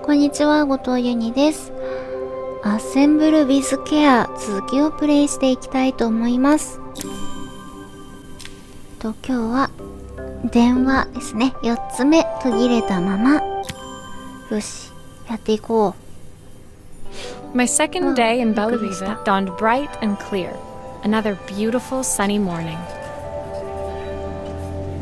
こんにちは、後藤ゆにです。Assmblewithcare 続きをプレイしていきたいと思います。今日は電話ですね。4つ目途切れたまま。よし、やっていこう。 My second day in Bellevue dawned bright and clear. Another beautiful sunny morning.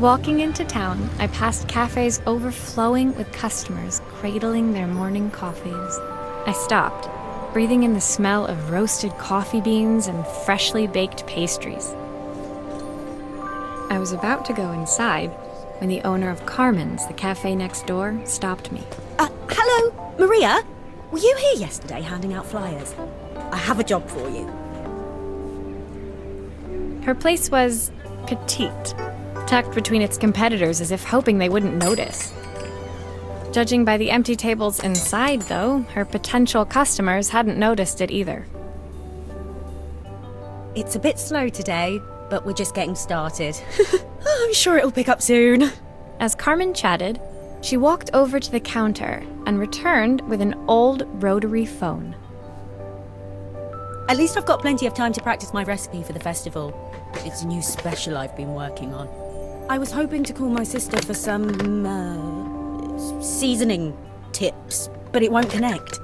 Walking into town, I passed cafes overflowing with customers cradling their morning coffees. I stopped, breathing in the smell of roasted coffee beans and freshly baked pastries. I was about to go inside when the owner of Carmen's, the cafe next door, stopped me. Hello, Maria? Were you here yesterday handing out flyers? I have a job for you. Her place was petite, tucked between its competitors as if hoping they wouldn't notice. Judging by the empty tables inside, though, her potential customers hadn't noticed it either. It's a bit slow today, but we're just getting started. I'm sure it'll pick up soon. As Carmen chatted, she walked over to the counter and returned with an old rotary phone. At least I've got plenty of time to practice my recipe for the festival. It's a new special I've been working on. I was hoping to call my sister for some, seasoning tips, but it won't connect.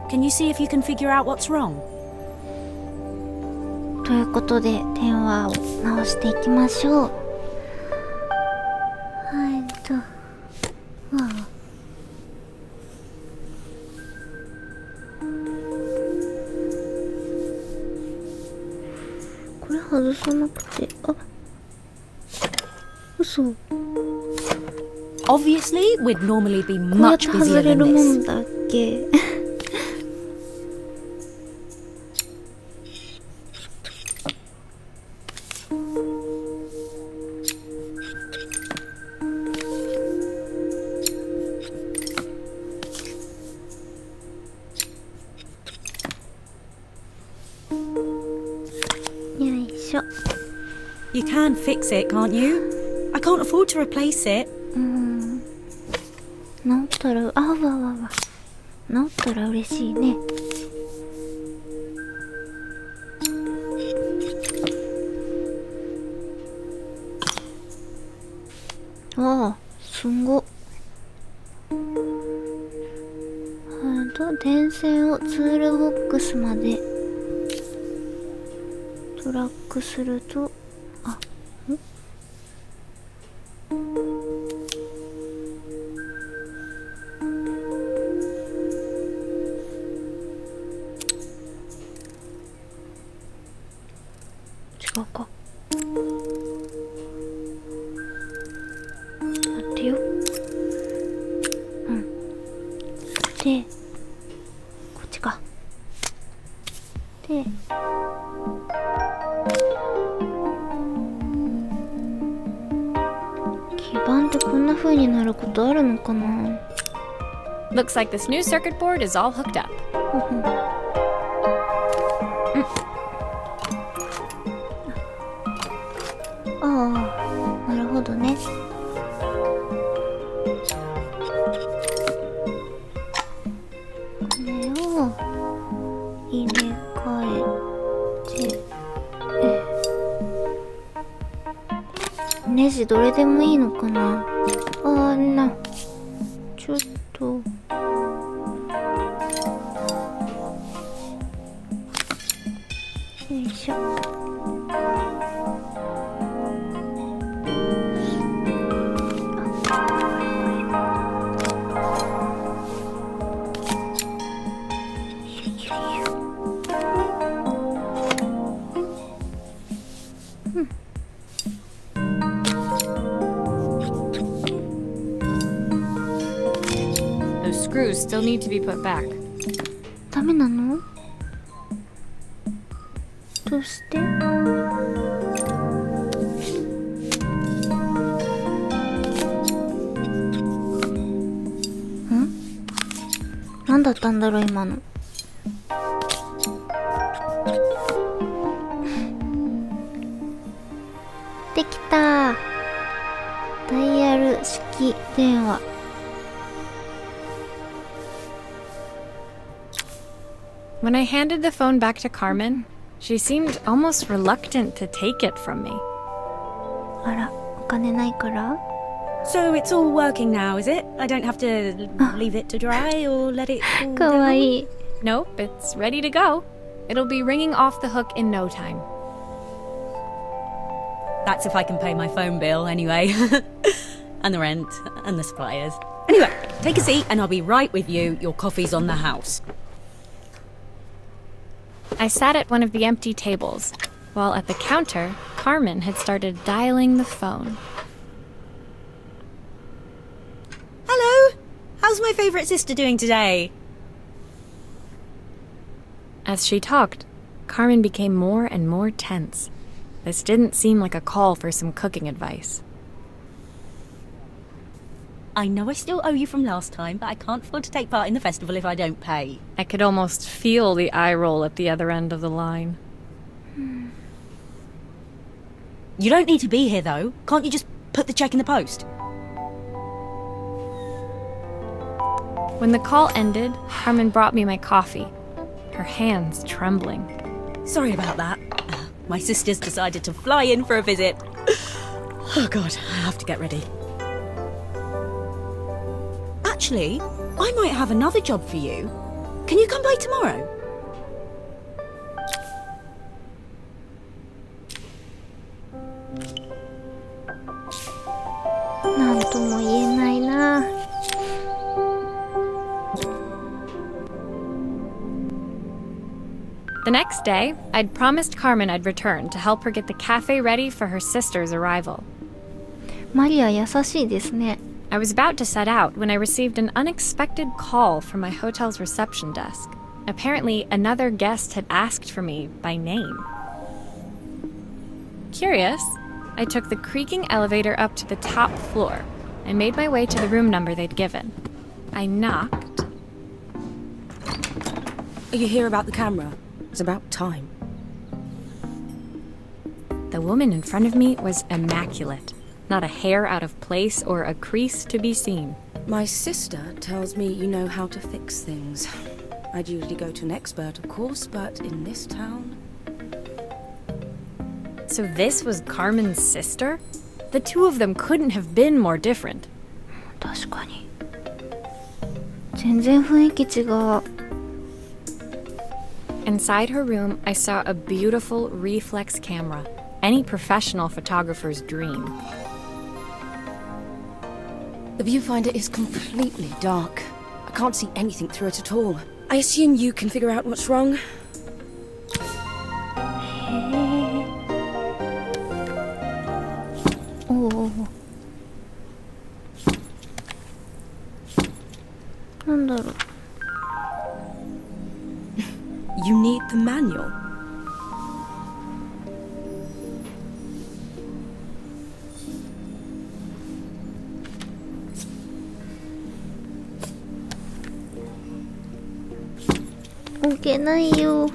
Can you see if you can figure out what's wrong? ということで電話を直していきましょう。これ外さなくて、嘘。Obviously, we'd normally be こうやって much 外 busier れ than るも this. んだっけ。You can fix it, can't you? I can't afford to replace it. 治ったら、治ったら嬉しいね。すんご。電線をツールボックスまでトラックすると、違うか。待ってよ。で、こっちか。で、基板ってこんな風になることあるのかな。 Looks like this new circuit board is all hooked up. なるほどね。これを入れ替えて、ネジどれでもいいのかな。ちょっとよいしょ。Those screws still need to be put back. ダメなの？どうして？何だったんだろう今の。できた。ダイヤル式電話。When I handed the phone back to Carmen, she seemed almost reluctant to take it from me. あら、お金ないから？ So it's all working now, is it? I don't have to leave it to dry or let it cool かわいい。 Nope, it's ready to go. It'll be ringing off the hook in no time. That's if I can pay my phone bill anyway. And the rent and the suppliers. Anyway, take a seat and I'll be right with you. Your coffee's on the house. I sat at one of the empty tables, while at the counter, Carmen had started dialing the phone. Hello! How's my favourite sister doing today? As she talked, Carmen became more and more tense. This didn't seem like a call for some cooking advice. I know I still owe you from last time, but I can't afford to take part in the festival if I don't pay. I could almost feel the eye roll at the other end of the line. You don't need to be here, though. Can't you just put the cheque in the post? When the call ended, Carmen brought me my coffee, her hands trembling. Sorry about that. My sister's decided to fly in for a visit. Oh God, I have to get ready. Actually, I might have another job for you. Can you come by tomorrow? なんとも言えないな。The next day, I'd promised Carmen I'd return to help her get the cafe ready for her sister's arrival. マリア優しいですね。 I was about to set out when I received an unexpected call from my hotel's reception desk. Apparently, another guest had asked for me by name. Curious, I took the creaking elevator up to the top floor and made my way to the room number they'd given. I knocked. Are you here about the camera? It's about time. The woman in front of me was immaculate. Not a hair out of place or a crease to be seen. My sister tells me you know how to fix things. I'd usually go to an expert, of course, but in this town... So this was Carmen's sister? The two of them couldn't have been more different. 確かに。全然雰囲気違う。 Inside her room, I saw a beautiful reflex camera. Any professional photographer's dream. The viewfinder is completely dark. I can't see anything through it at all. I assume you can figure out what's wrong. おお。なんだろう。You need the manual.置けないよ。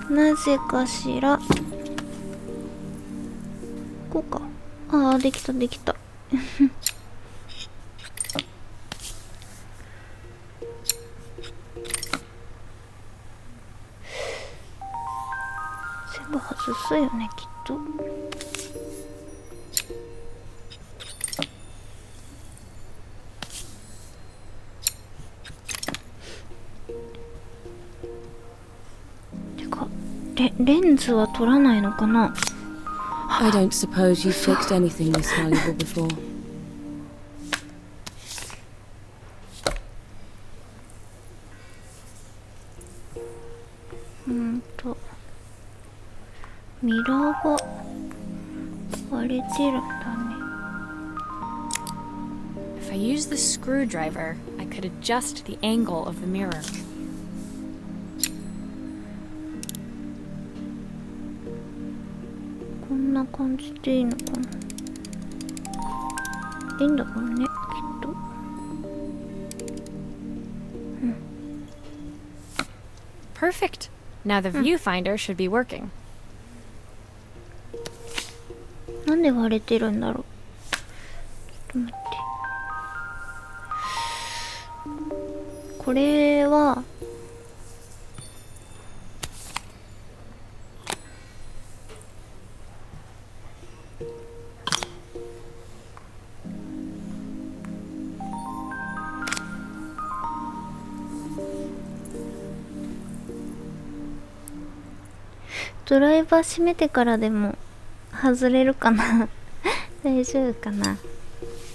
なぜかしら。こうか。ああ、できたできた。全部外すよね、きっと。レンズは取らないのかな。 I don't suppose you've fixed anything this valuable before. ミラーが割れてるんだね。 If I used the screwdriver, I could adjust the angle of the mirror. こんな感じでいいのかな。いいんだろうね、きっと。Perfect. Now the viewfinder should be working. なんで割れてるんだろう。ちょっと待って。これはドライバー閉めてからでも外れるかな大丈夫かな。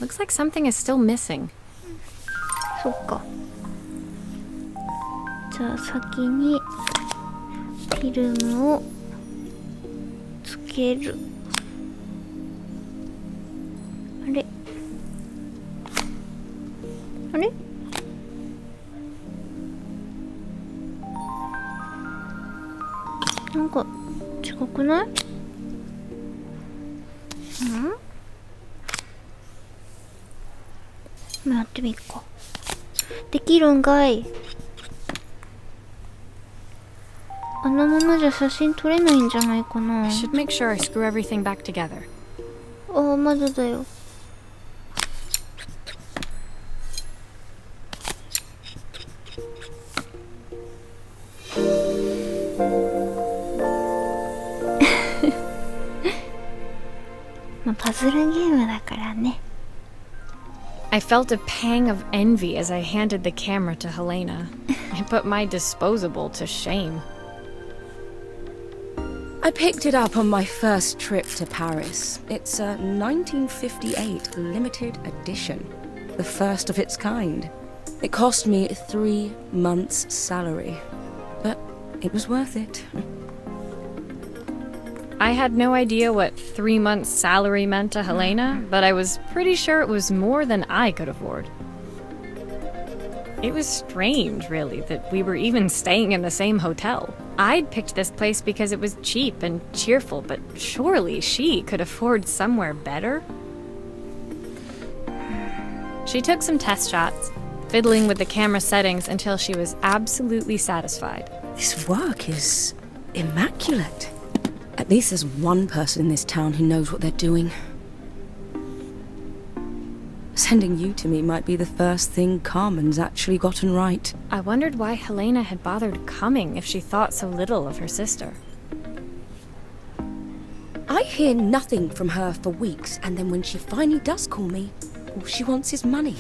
Looks like something is still missing. そっか。じゃあ先にフィルムをつける。あれあれ、なんか違くない？やってみっか。できるんかい。あのままじゃ写真撮れないんじゃないかな。 I should make sure I screw everything back together. ああ、まだだよ。まあ、パズルゲームだからね。I felt a pang of envy as I handed the camera to Helena. I put my disposable to shame. I picked it up on my first trip to Paris. It's a 1958 limited edition, the first of its kind. It cost me 3 months' salary, but it was worth it. I had no idea what 3 months' salary meant to Helena, but I was pretty sure it was more than I could afford. It was strange, really, that we were even staying in the same hotel. I'd picked this place because it was cheap and cheerful, but surely she could afford somewhere better? She took some test shots, fiddling with the camera settings until she was absolutely satisfied. This work is immaculate. At least there's one person in this town who knows what they're doing. Sending you to me might be the first thing Carmen's actually gotten right. I wondered why Helena had bothered coming if she thought so little of her sister. I hear nothing from her for weeks, and then when she finally does call me, all she wants is money.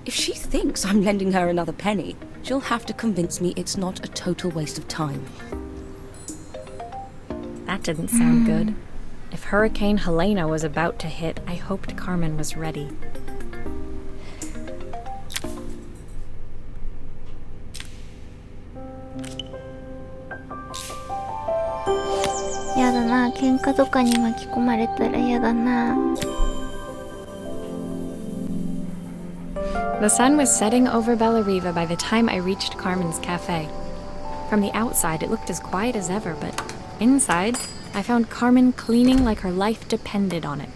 If she thinks I'm lending her another penny, she'll have to convince me it's not a total waste of time. That didn't sound good. If Hurricane Helena was about to hit, I hoped Carmen was ready. Yaだな、喧嘩とかに巻き込まれたらやだな。 The sun was setting over Bellariva by the time I reached Carmen's cafe. From the outside, it looked as quiet as ever, but inside, I found Carmen cleaning like her life depended on it.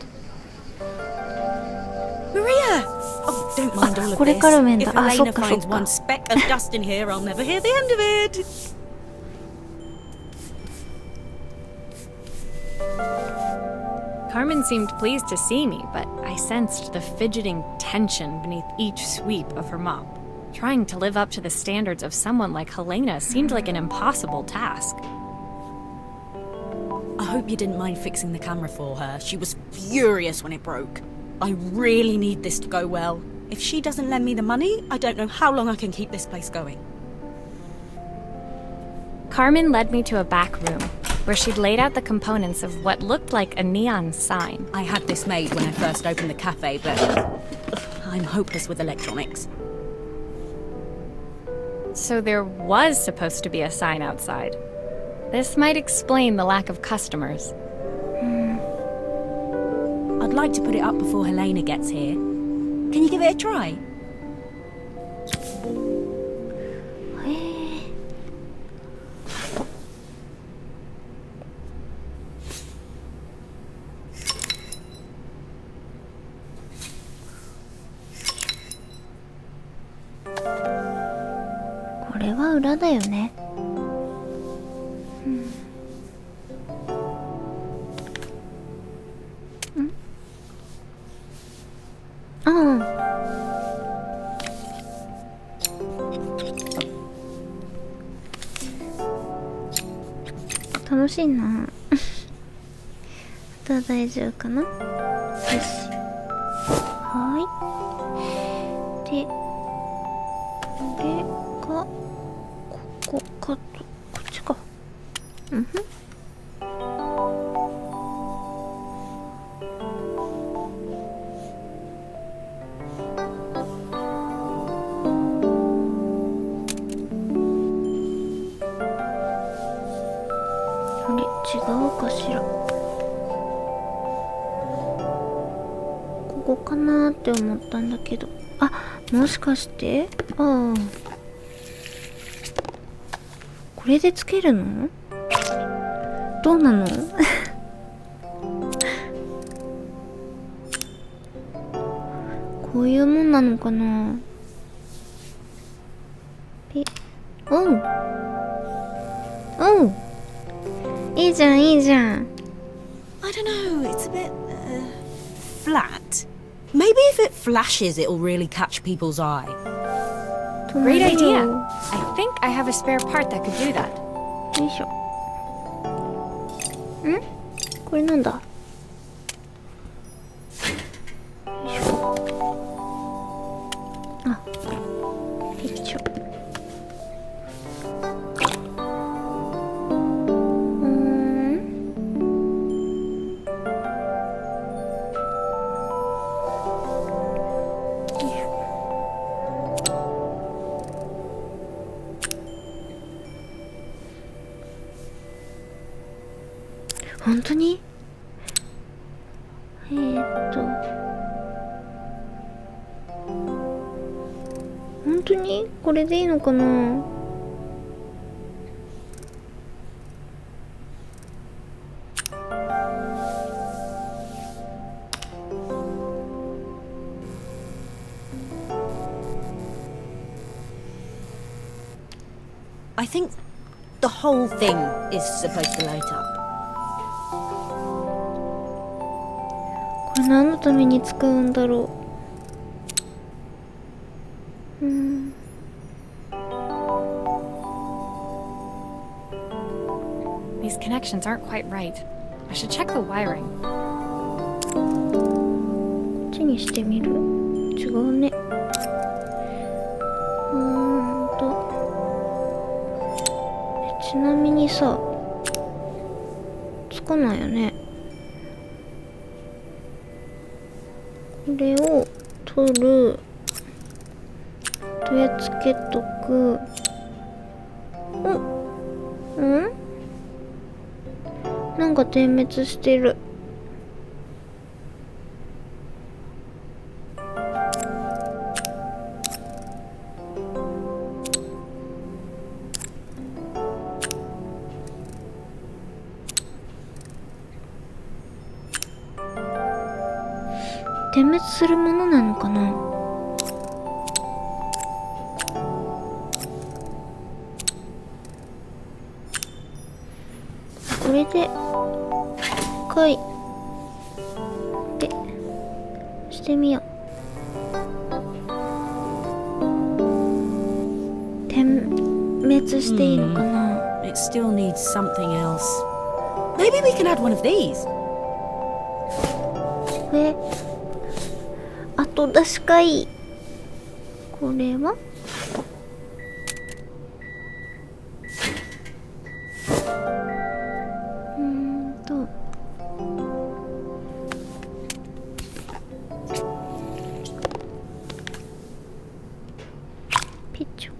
Maria! Oh, don't mind all of これ this. から面 If だ。あ、そっ Helena かそっ finds か。 one speck of dust in here, I'll never hear the end of it. Carmen seemed pleased to see me, but I sensed the fidgeting tension beneath each sweep of her mop. Trying to live up to the standards of someone like Helena seemed like an impossible task. I hope you didn't mind fixing the camera for her. She was furious when it broke. I really need this to go well. If she doesn't lend me the money, I don't know how long I can keep this place going. Carmen led me to a back room, where she'd laid out the components of what looked like a neon sign. I had this made when I first opened the cafe, but I'm hopeless with electronics. So there was supposed to be a sign outside. This might explain the lack of customers. I'd like to put it up before Helena gets here. Can you give it a try? これは裏だよね。しいな。あとは大丈夫かな。よし。はい。で、これがここかと、こっちか。うんふん。あれ、違うかしら。ここかなーって思ったんだけど。あ、もしかして、ああ、これでつけるの？どうなの？こういうもんなのかな。おうおう、いいじゃんいいじゃん。 I don't know, it's a bit flat. Maybe if it flashes, it'll really catch people's eye. Great idea. I think I have a spare part that could do that. よいしょ。ん？これなんだ？よいしょ。あ、ピッチョ。本当に？本当にこれでいいのかな。I think the whole thing is supposed to light up. これ何のために使うんだろう。These connections aren't quite right. I should check the wiring. こっちにしてみる。違うね。ちなみにさ、つかないよね。これを取る。とやつけとく。ん？なんか点滅してる。点滅するものなのかな。これでかいでしてみよう。点滅していいのかな。It still needs something else. Maybe we can add one of these. 後出しかい。これはピッチョ。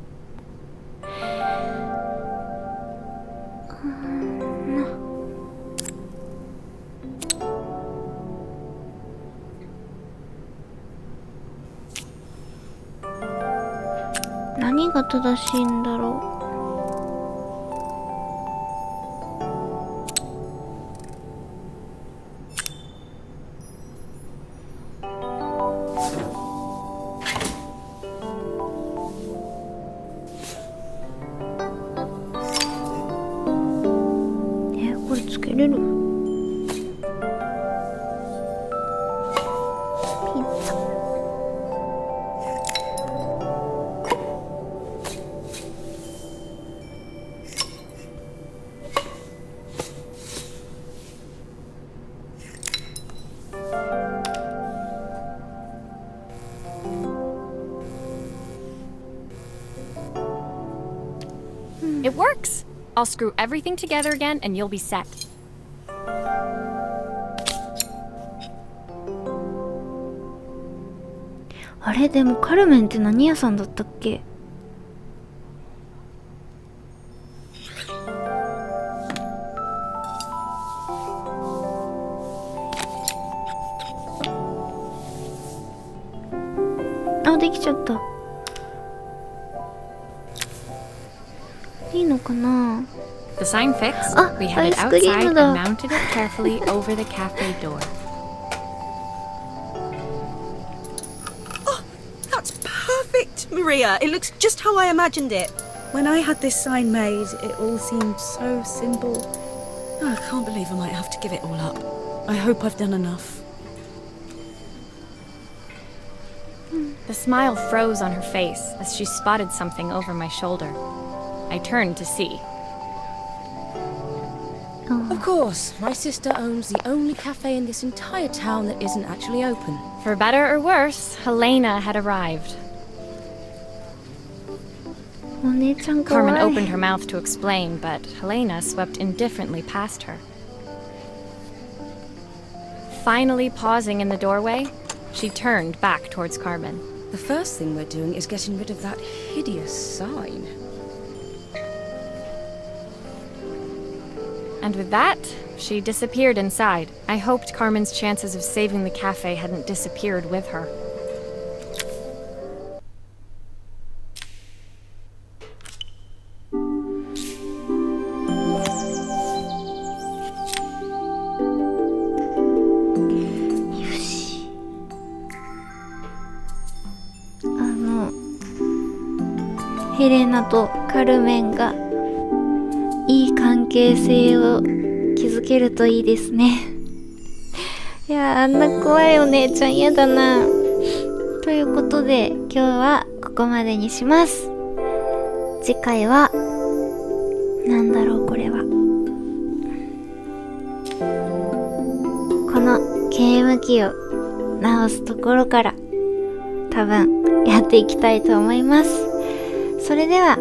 何が正しいんだろう。これつけれる？ピザ。I'll screw everything together again and you'll be set. あれでもカルメンって何屋さんだったっけ？あ、できちゃった。いいのかな？ The sign fixed, Ah, we headed ice cream outside and da. mounted it carefully over the cafe door. That's perfect, Maria. It looks just how I imagined it. When I had this sign made, it all seemed so simple. Oh, I can't believe I might have to give it all up. I hope I've done enough. The smile froze on her face as she spotted something over my shoulder. I turned to see. Of course, my sister owns the only cafe in this entire town that isn't actually open. For better or worse, Helena had arrived. お姉ちゃんかわい Carmen い。 opened her mouth to explain, but Helena swept indifferently past her. Finally pausing in the doorway, she turned back towards Carmen. The first thing we're doing is getting rid of that hideous sign. And with that, she disappeared inside. I hoped Carmen's chances of saving the cafe hadn't disappeared with her. .ヘレナとカルメンがいい関係性を築けるといいですね。いや、あんな怖いお姉ちゃん嫌だな。ということで今日はここまでにします。次回はなんだろう、これはこのゲーム機を直すところから多分やっていきたいと思います。それでは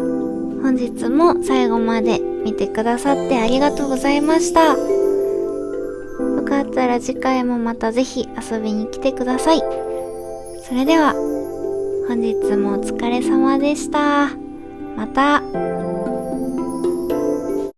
本日も最後まで見てくださってありがとうございました。よかったら次回もまたぜひ遊びに来てください。それでは本日もお疲れ様でした。また。